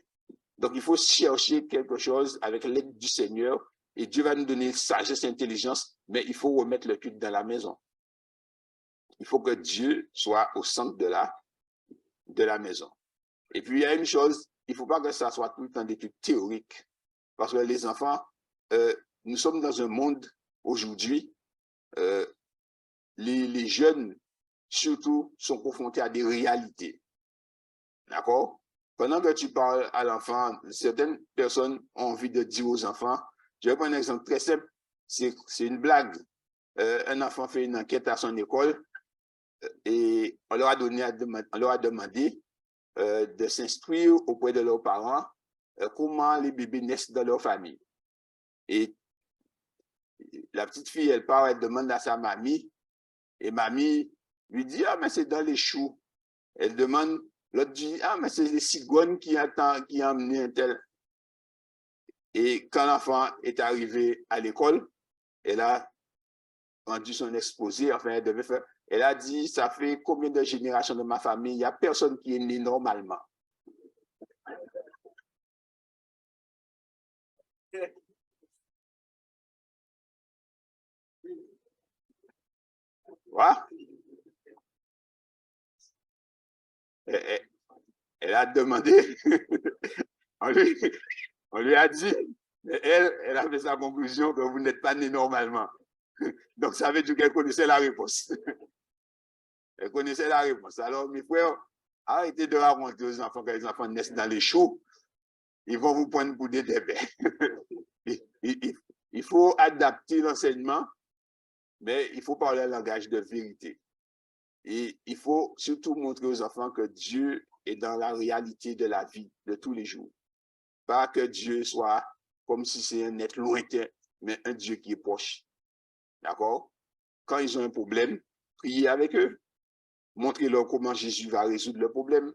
Donc, il faut chercher quelque chose avec l'aide du Seigneur et Dieu va nous donner sagesse et intelligence, mais il faut remettre le culte dans la maison. Il faut que Dieu soit au centre de la maison. Et puis, il y a une chose, il ne faut pas que ça soit tout le temps des trucs théoriques. Parce que les enfants, nous sommes dans un monde aujourd'hui, les jeunes, surtout, sont confrontés à des réalités. D'accord? Pendant que tu parles à l'enfant, certaines personnes ont envie de dire aux enfants, je vais prendre un exemple très simple, c'est une blague. Un enfant fait une enquête à son école et on leur a demandé de s'instruire auprès de leurs parents comment les bébés naissent dans leur famille. Et la petite fille, elle part, elle demande à sa mamie, et mamie lui dit, ah, mais c'est dans les choux. Elle demande, l'autre dit, ah, mais c'est les cigognes qui ont amené un tel. Et quand l'enfant est arrivé à l'école, elle a rendu son exposé, enfin, elle devait faire, elle a dit, ça fait combien de générations de ma famille, il n'y a personne qui est né normalement. Voilà. Elle a demandé, on lui a dit, elle a fait sa conclusion que vous n'êtes pas né normalement. Donc, ça veut dire qu'elle connaissait la réponse. Elle connaissait la réponse. Alors, mes frères, arrêtez de raconter aux enfants que les enfants naissent dans les choux. Ils vont vous prendre pour des bébés. Il faut adapter l'enseignement, mais il faut parler un langage de vérité. Et il faut surtout montrer aux enfants que Dieu est dans la réalité de la vie de tous les jours. Pas que Dieu soit comme si c'est un être lointain, mais un Dieu qui est proche. D'accord? Quand ils ont un problème, priez avec eux. Montrez-leur comment Jésus va résoudre le problème.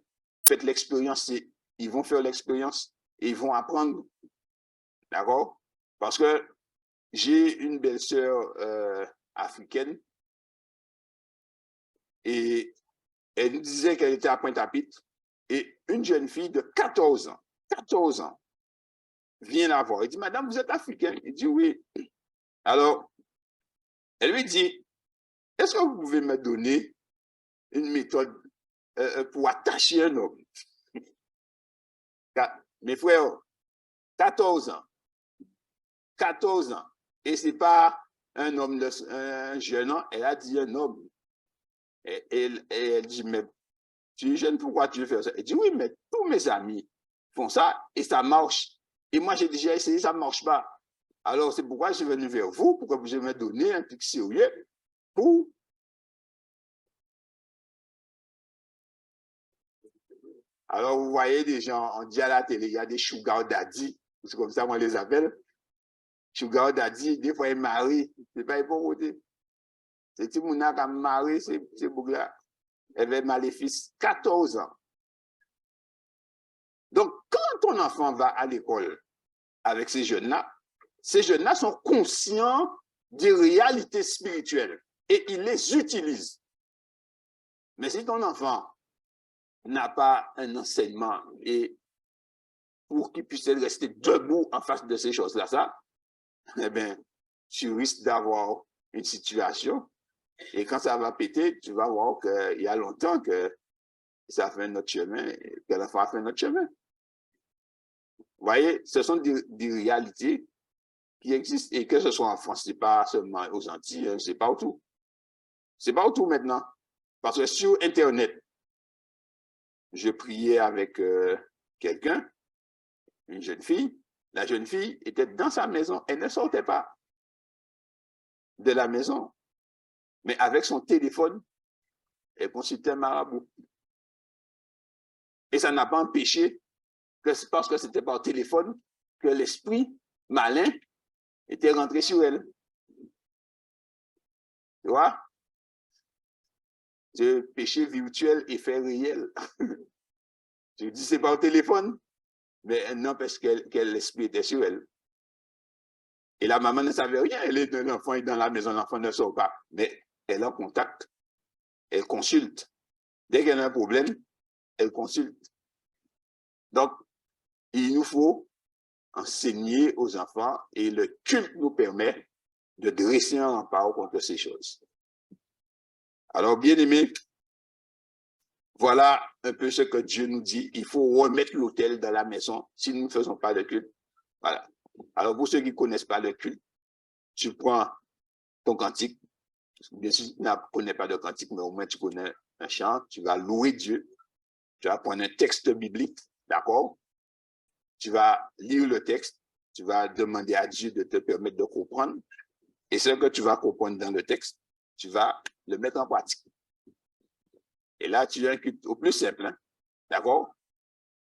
Faites l'expérience, ils vont faire l'expérience et ils vont apprendre. D'accord? Parce que j'ai une belle-sœur africaine et elle nous disait qu'elle était à Pointe-à-Pitre et une jeune fille de 14 ans, vient la voir. Elle dit, madame, vous êtes africaine? Elle dit, oui. Alors, elle lui dit, est-ce que vous pouvez me donner une méthode pour attacher un homme? Mes frères, 14 ans. 14 ans. Et ce n'est pas un homme, un jeune homme, elle a dit un homme. Et elle dit, mais tu es jeune, pourquoi tu veux faire ça? Elle dit, oui, mais tous mes amis font ça et ça marche. Et moi, j'ai déjà essayé, ça ne marche pas. Alors, c'est pourquoi je suis venu vers vous, pour que vous me donniez un truc sérieux pour... Alors, vous voyez des gens, on dit à la télé, il y a des sugar daddy, c'est comme ça qu'on les appelle. Sugar daddy, des fois, ils marient, c'est pas pour côté. C'est si mon a marié, c'est boucla. Elle avait maléfice 14 ans. Donc, quand ton enfant va à l'école avec ces jeunes-là sont conscients des réalités spirituelles et ils les utilisent. Mais si ton enfant n'a pas un enseignement et pour qu'il puisse rester debout en face de ces choses-là, eh bien, tu risques d'avoir une situation et quand ça va péter, tu vas voir qu'il y a longtemps que ça fait notre chemin, que l'enfant a fait notre chemin. Vous voyez, ce sont des réalités qui existent et que ce soit en France, ce n'est pas seulement aux Antilles, c'est partout. C'est partout maintenant. Parce que sur Internet, je priais avec quelqu'un, une jeune fille. La jeune fille était dans sa maison, elle ne sortait pas de la maison. Mais avec son téléphone, elle consultait un marabout. Et ça n'a pas empêché que c'est parce que c'était par téléphone que l'esprit malin était rentré sur elle. Tu vois? C'est péché virtuel et fait réel. Je dis c'est par téléphone, mais n'empêche que l'esprit était sur elle. Et la maman ne savait rien. Elle est de l'enfant et dans la maison, l'enfant ne sort pas. Mais elle en contact, elle consulte. Dès qu'elle a un problème, elle consulte. Donc, il nous faut enseigner aux enfants et le culte nous permet de dresser un rempart contre ces choses. Alors, bien aimés, voilà un peu ce que Dieu nous dit. Il faut remettre l'autel dans la maison si nous ne faisons pas de culte. Voilà. Alors, pour ceux qui ne connaissent pas le culte, tu prends ton cantique. Bien sûr, tu ne connais pas de cantique, mais au moins tu connais un chant. Tu vas louer Dieu. Tu vas prendre un texte biblique, d'accord? Tu vas lire le texte. Tu vas demander à Dieu de te permettre de comprendre. Et ce que tu vas comprendre dans le texte, tu vas le mettre en pratique. Et là, tu as un culte au plus simple, hein? D'accord?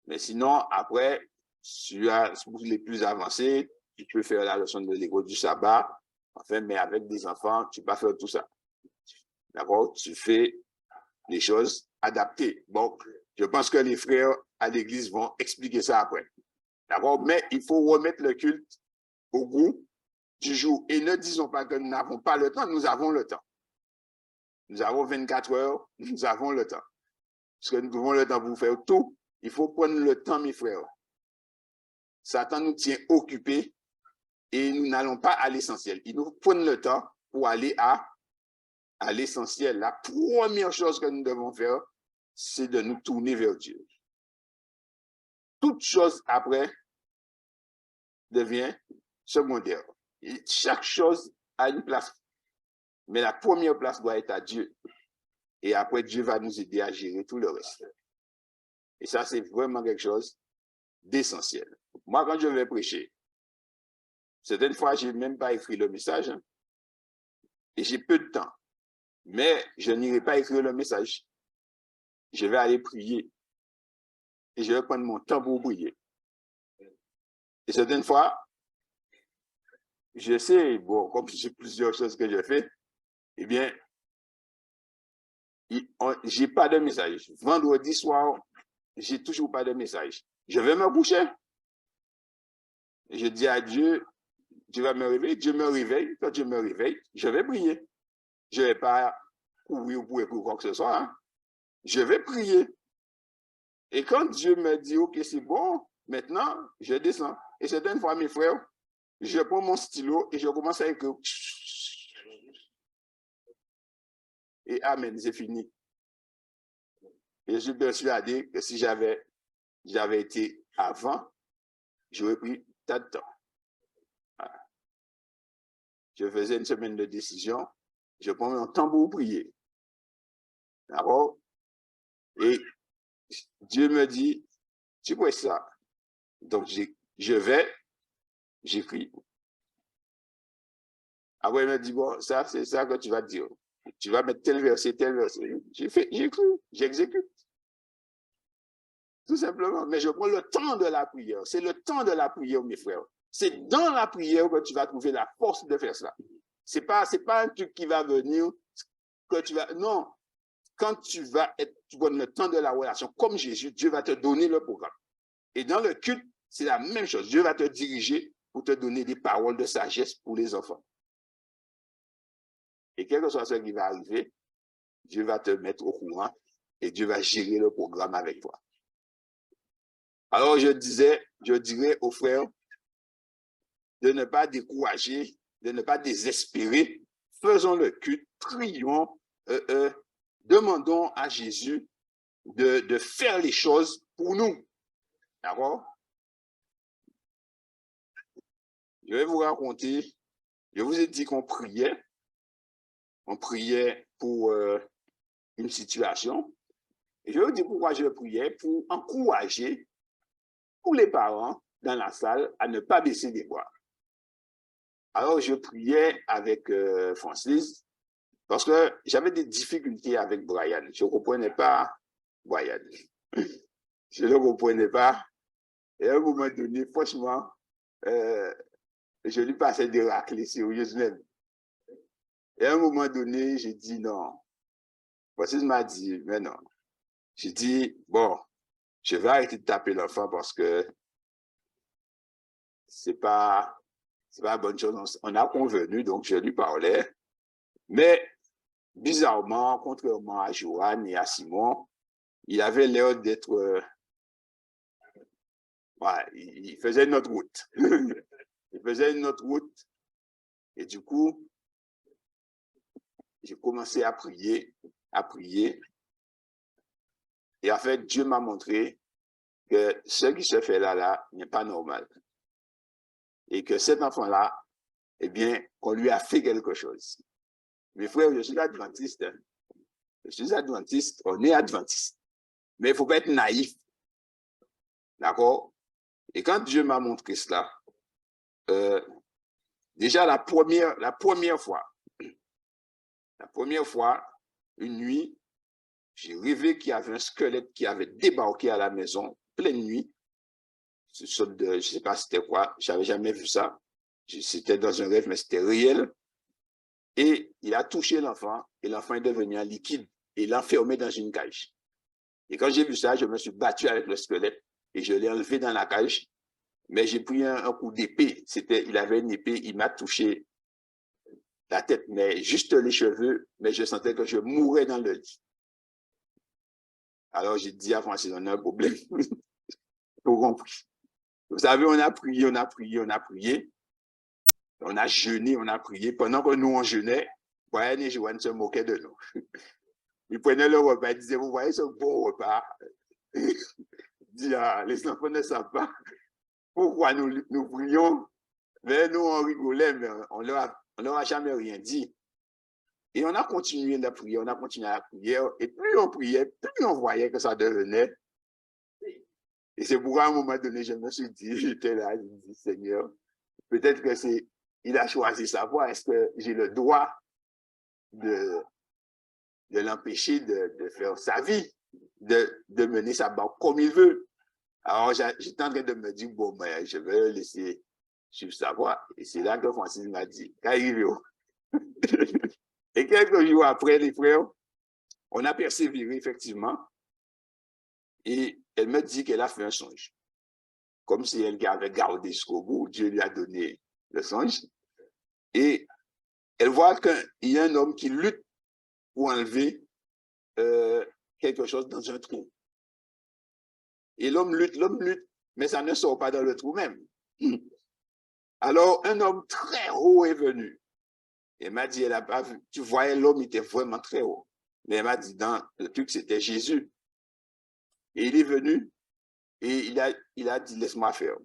Mais sinon, après, tu as, pour les plus avancés, tu peux faire la leçon de l'école du sabbat. Enfin, mais avec des enfants, tu ne peux pas faire tout ça. D'accord? Tu fais les choses adaptées. Bon, je pense que les frères à l'église vont expliquer ça après. D'accord? Mais il faut remettre le culte au goût du jour. Et ne disons pas que nous n'avons pas le temps, nous avons le temps. Nous avons 24 heures, nous avons le temps. Parce que nous avons le temps pour faire tout. Il faut prendre le temps, mes frères. Satan nous tient occupés et nous n'allons pas à l'essentiel. Il nous prend le temps pour aller à l'essentiel. La première chose que nous devons faire, c'est de nous tourner vers Dieu. Toute chose après devient secondaire. Et chaque chose a une place. Mais la première place doit être à Dieu. Et après, Dieu va nous aider à gérer tout le reste. Et ça, c'est vraiment quelque chose d'essentiel. Moi, quand je vais prêcher, certaines fois, je n'ai même pas écrit le message. Hein, et j'ai peu de temps. Mais je n'irai pas écrire le message. Je vais aller prier. Et je vais prendre mon temps pour prier. Et certaines fois, je sais, bon, comme j'ai plusieurs choses que je fais, eh bien, j'ai pas de message. Vendredi soir, j'ai toujours pas de message. Je vais me coucher. Je dis à Dieu, Dieu va me réveiller. Dieu me réveille. Quand Dieu me réveille, je vais prier. Je ne vais pas courir pour quoi que ce soit. Hein. Je vais prier. Et quand Dieu me dit, OK, c'est bon, maintenant, je descends. Et certaines fois, mes frères, je prends mon stylo et je commence à écrire. Et amen, c'est fini. Et je suis persuadé que si j'avais été avant, j'aurais pris tant de temps. Voilà. Je faisais une semaine de décision, je prends mon temps pour prier. D'accord? Et Dieu me dit, tu vois ça. Donc, je vais, j'écris. Après, il me dit, bon, ça, c'est ça que tu vas dire. Tu vas mettre tel verset, tel verset. J'écris, j'exécute. Tout simplement. Mais je prends le temps de la prière. C'est le temps de la prière, mes frères. C'est dans la prière que tu vas trouver la force de faire cela. C'est pas un truc qui va venir, que tu vas, non. Quand tu prends le temps de la relation, comme Jésus, Dieu va te donner le programme. Et dans le culte, c'est la même chose. Dieu va te diriger pour te donner des paroles de sagesse pour les enfants. Et quel que soit ce qui va arriver, Dieu va te mettre au courant et Dieu va gérer le programme avec toi. Alors, je dirais aux frères de ne pas décourager, de ne pas désespérer. Faisons le culte, prions, demandons à Jésus de faire les choses pour nous. D'accord? Je vais vous raconter, je vous ai dit qu'on priait pour une situation. Et je vais vous dire pourquoi je priais, pour encourager tous les parents dans la salle à ne pas baisser les bras. Alors, je priais avec Francis parce que j'avais des difficultés avec Brian. Je ne comprenais pas Brian. Je ne le comprenais pas. Et à un moment donné, franchement, je lui passais des raclés sérieusement. Et à un moment donné, j'ai dit non. Francis m'a dit, mais non. J'ai dit, bon, je vais arrêter de taper l'enfant parce que c'est pas c'est pas la bonne chose. On a convenu, donc je lui parlais. Mais, bizarrement, contrairement à Joanne et à Simon, il avait l'air d'être... ouais, il faisait une autre route. Il faisait une autre route. Et du coup, j'ai commencé à prier, à prier. Et en fait, Dieu m'a montré que ce qui se fait là n'est pas normal. Et que cet enfant-là, eh bien, qu'on lui a fait quelque chose. Mes frères, je suis adventiste. Hein. Je suis adventiste, on est adventiste. Mais il ne faut pas être naïf. D'accord? Et quand Dieu m'a montré cela, déjà la première fois, une nuit, j'ai rêvé qu'il y avait un squelette qui avait débarqué à la maison, pleine nuit. Je ne sais pas c'était quoi, je n'avais jamais vu ça. C'était dans un rêve, mais c'était réel. Et il a touché l'enfant, et l'enfant est devenu un liquide, et il l'a enfermé dans une cage. Et quand j'ai vu ça, je me suis battu avec le squelette, et je l'ai enlevé dans la cage, mais j'ai pris un coup d'épée. Il avait une épée, il m'a touché la tête, mais juste les cheveux, mais je sentais que je mourais dans le lit. Alors j'ai dit à Francis, on a un problème. Tout compris. Vous savez, on a prié, on a prié, on a prié. On a jeûné, on a prié. Pendant que nous, on jeûnait, Brian et Joanne se moquaient de nous. Ils prenaient le repas, ils disaient, vous voyez ce bon repas. Ils disaient, ah, les enfants ne savent pas pourquoi nous prions. Mais nous, on rigolait, mais on leur a jamais rien dit. Et on a continué la prière, on a continué la prière. Et plus on priait, plus on voyait que ça devenait. Et c'est pourquoi à un moment donné, je me suis dit, j'étais là, je me dis, Seigneur, peut-être que il a choisi sa voie. Est-ce que j'ai le droit de l'empêcher de faire sa vie, de mener sa barque comme il veut? Alors, j'étais en train de me dire, bon, ben, je vais laisser suivre sa voie. Et c'est là que Francis m'a dit, Caïrio. Et quelques jours après, les frères, on a persévéré, effectivement. Et elle me dit qu'elle a fait un songe. Comme si elle avait gardé jusqu'au bout, Dieu lui a donné le songe. Et elle voit qu'il y a un homme qui lutte pour enlever quelque chose dans un trou. Et l'homme lutte, mais ça ne sort pas dans le trou même. Alors, un homme très haut est venu. Elle m'a dit, elle n'a pas vu. Tu voyais, l'homme était vraiment très haut. Mais elle m'a dit, dans le truc, c'était Jésus. Et il est venu et il a dit, laisse-moi faire.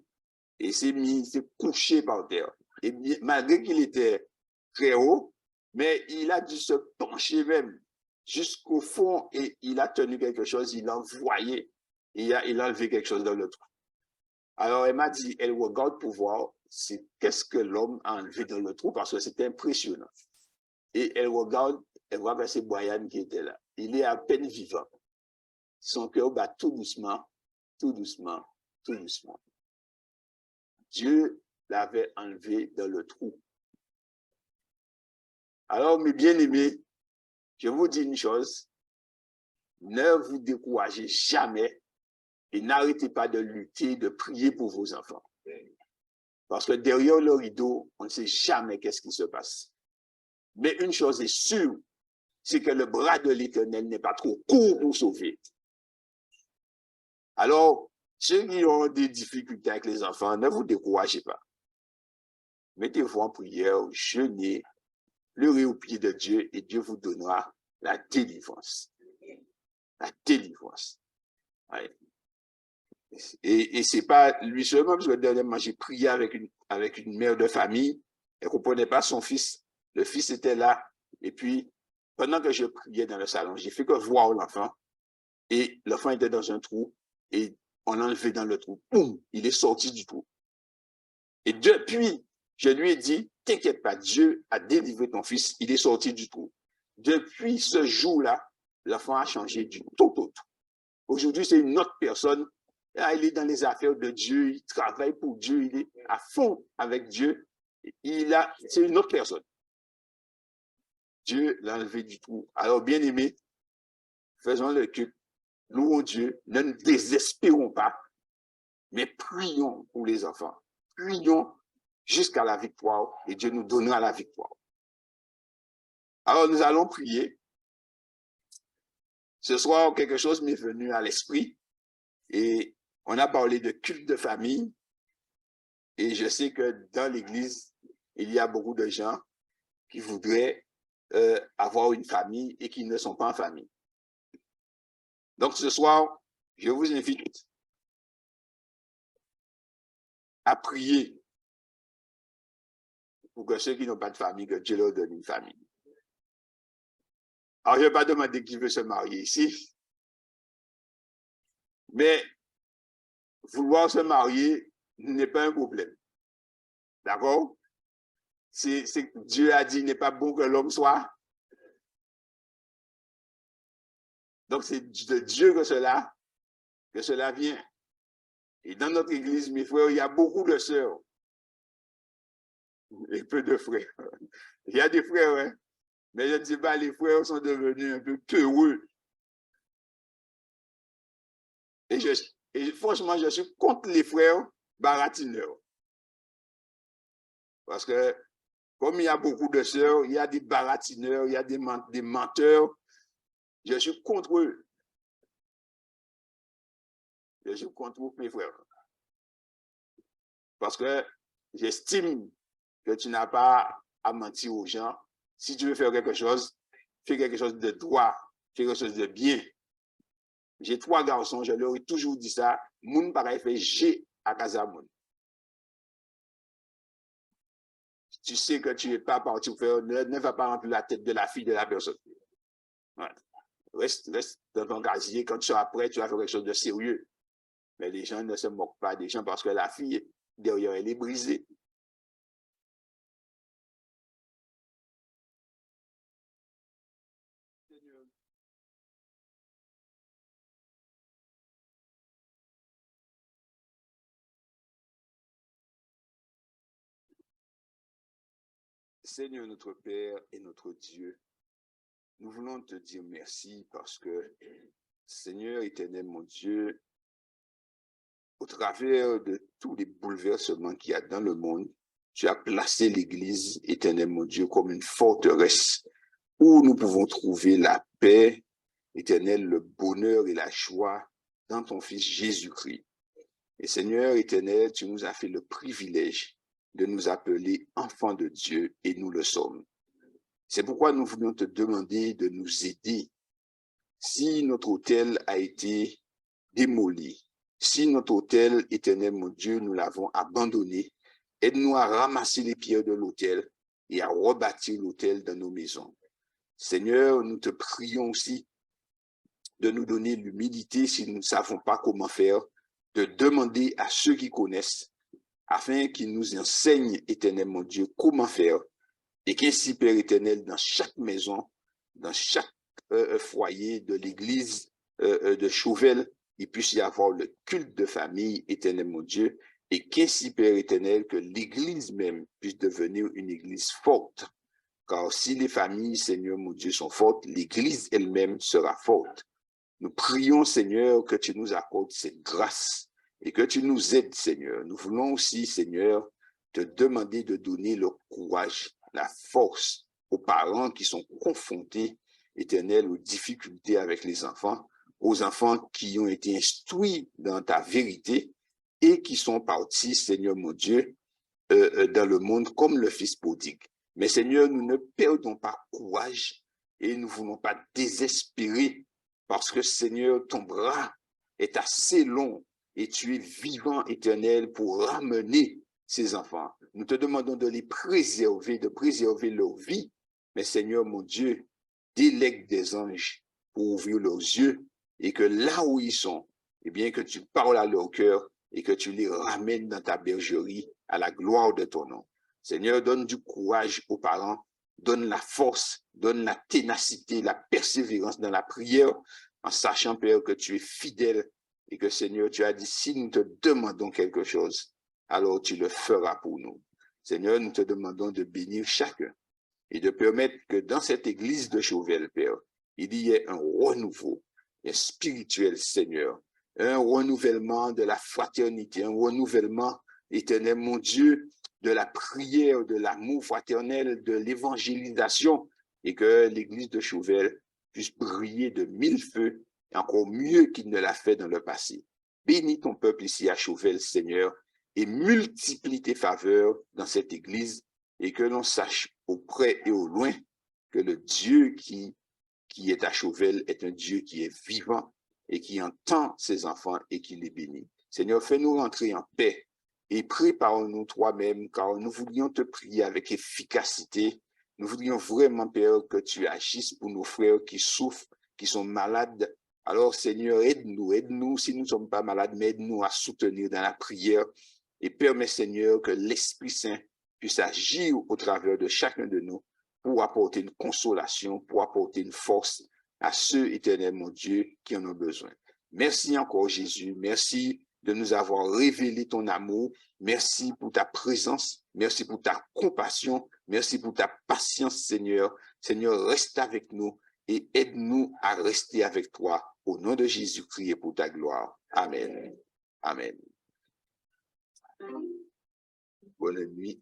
Et il s'est couché par terre. Et malgré qu'il était très haut, mais il a dû se pencher même jusqu'au fond et il a tenu quelque chose, il a envoyé, il a enlevé quelque chose dans le trou. Alors elle m'a dit, elle regarde pour voir qu'est-ce que l'homme a enlevé dans le trou parce que c'était impressionnant. Et elle regarde, elle voit que c'est Brian qui était là. Il est à peine vivant. Son cœur bat tout doucement, tout doucement, tout doucement. Dieu l'avait enlevé dans le trou. Alors, mes bien-aimés, je vous dis une chose, ne vous découragez jamais et n'arrêtez pas de lutter, de prier pour vos enfants. Parce que derrière le rideau, on ne sait jamais qu'est-ce qui se passe. Mais une chose est sûre, c'est que le bras de l'Éternel n'est pas trop court pour sauver. Alors, ceux qui ont des difficultés avec les enfants, ne vous découragez pas. Mettez-vous en prière, jeûnez, pleurez au pied de Dieu et Dieu vous donnera la délivrance. La délivrance. Ouais. Et c'est pas lui seulement, parce que dernièrement, j'ai prié avec une mère de famille, elle ne comprenait pas son fils. Le fils était là, et puis, pendant que je priais dans le salon, j'ai fait que voir l'enfant, et l'enfant était dans un trou, et on l'a enlevé dans le trou. Boum, il est sorti du trou. Et depuis, je lui ai dit, t'inquiète pas, Dieu a délivré ton fils, il est sorti du trou. Depuis ce jour-là, l'enfant a changé du tout au tout. Aujourd'hui, c'est une autre personne. Il est dans les affaires de Dieu, il travaille pour Dieu, il est à fond avec Dieu. C'est une autre personne. Dieu l'a enlevé du trou. Alors, bien aimé, faisons le culte, louons Dieu, ne nous désespérons pas, mais prions pour les enfants. Prions jusqu'à la victoire et Dieu nous donnera la victoire. Alors nous allons prier. Ce soir, quelque chose m'est venu à l'esprit et on a parlé de culte de famille et je sais que dans l'Église, il y a beaucoup de gens qui voudraient avoir une famille et qui ne sont pas en famille. Donc ce soir, je vous invite à prier pour que ceux qui n'ont pas de famille, que Dieu leur donne une famille. Alors, je ne vais pas demander qui veut se marier ici, mais vouloir se marier n'est pas un problème. D'accord? Dieu a dit, il n'est pas bon que l'homme soit. Donc, c'est de Dieu que cela vient. Et dans notre église, mes frères, il y a beaucoup de sœurs et peu de frères. Il y a des frères, hein? Mais je ne dis pas, les frères sont devenus un peu peureux. Et franchement, je suis contre les frères baratineurs. Parce que, comme il y a beaucoup de sœurs, il y a des baratineurs, il y a des menteurs. Je suis contre eux. Je suis contre mes frères. Parce que j'estime que tu n'as pas à mentir aux gens. Si tu veux faire quelque chose, fais quelque chose de droit, fais quelque chose de bien. J'ai 3 garçons, je leur ai toujours dit ça. Moun pareil fait G à Casamoun. Tu sais que tu n'es pas parti pour faire, ne va pas remplir la tête de la fille de la personne. Voilà. Reste dans ton casier. Quand tu seras prêt, tu vas faire quelque chose de sérieux. Mais les gens ne se moquent pas des gens parce que la fille, derrière, elle est brisée. Seigneur notre Père et notre Dieu, nous voulons te dire merci parce que, Seigneur éternel mon Dieu, au travers de tous les bouleversements qu'il y a dans le monde, tu as placé l'Église, éternel mon Dieu, comme une forteresse où nous pouvons trouver la paix, éternel, le bonheur et la joie dans ton Fils Jésus-Christ. Et Seigneur éternel, tu nous as fait le privilège de nous appeler enfants de Dieu et nous le sommes. C'est pourquoi nous voulons te demander de nous aider. Si notre autel a été démoli, si notre autel, éternel mon Dieu, nous l'avons abandonné, aide-nous à ramasser les pierres de l'autel et à rebâtir l'autel dans nos maisons. Seigneur, nous te prions aussi de nous donner l'humilité si nous ne savons pas comment faire, de demander à ceux qui connaissent afin qu'ils nous enseignent, éternel mon Dieu, comment faire et qu'ainsi, Père éternel, dans chaque maison, dans chaque foyer de l'église de Chauvel, il puisse y avoir le culte de famille, éternel mon Dieu, et qu'ainsi, Père éternel, que l'église même puisse devenir une église forte. Car si les familles, Seigneur mon Dieu, sont fortes, l'église elle-même sera forte. Nous prions, Seigneur, que tu nous accordes cette grâce et que tu nous aides, Seigneur. Nous voulons aussi, Seigneur, te demander de donner le courage, la force aux parents qui sont confrontés, éternel, aux difficultés avec les enfants, aux enfants qui ont été instruits dans ta vérité et qui sont partis, Seigneur mon Dieu, dans le monde comme le Fils prodigue. Mais Seigneur, nous ne perdons pas courage et nous ne voulons pas désespérer parce que Seigneur, ton bras est assez long et tu es vivant, éternel, pour ramener ces enfants. Nous te demandons de les préserver, de préserver leur vie. Mais Seigneur, mon Dieu, délègue des anges pour ouvrir leurs yeux et que là où ils sont, eh bien, que tu parles à leur cœur et que tu les ramènes dans ta bergerie à la gloire de ton nom. Seigneur, donne du courage aux parents, donne la force, donne la ténacité, la persévérance dans la prière, en sachant, Père, que tu es fidèle et que, Seigneur, tu as dit, si nous te demandons quelque chose, alors tu le feras pour nous. Seigneur, nous te demandons de bénir chacun et de permettre que dans cette église de Chauvel, Père, il y ait un renouveau, un spirituel, Seigneur, un renouvellement de la fraternité, un renouvellement, éternel, mon Dieu, de la prière, de l'amour fraternel, de l'évangélisation, et que l'église de Chauvel puisse briller de 1000 feux, et encore mieux qu'il ne l'a fait dans le passé. Bénis ton peuple ici à Chauvel, Seigneur, et multiplie tes faveurs dans cette église, et que l'on sache au près et au loin que le Dieu qui est à Chauvel est un Dieu qui est vivant et qui entend ses enfants et qui les bénit. Seigneur, fais-nous rentrer en paix et prépare-nous toi-même, car nous voulions te prier avec efficacité. Nous voudrions vraiment, Père, que tu agisses pour nos frères qui souffrent, qui sont malades. Alors, Seigneur, aide-nous si nous ne sommes pas malades, mais aide-nous à soutenir dans la prière et permets, Seigneur, que l'Esprit Saint puisse agir au travers de chacun de nous pour apporter une consolation, pour apporter une force à ceux, éternel mon Dieu, qui en ont besoin. Merci encore, Jésus. Merci de nous avoir révélé ton amour. Merci pour ta présence. Merci pour ta compassion. Merci pour ta patience, Seigneur. Seigneur, reste avec nous et aide-nous à rester avec toi. Au nom de Jésus-Christ et pour ta gloire. Amen. Amen. Bonne nuit.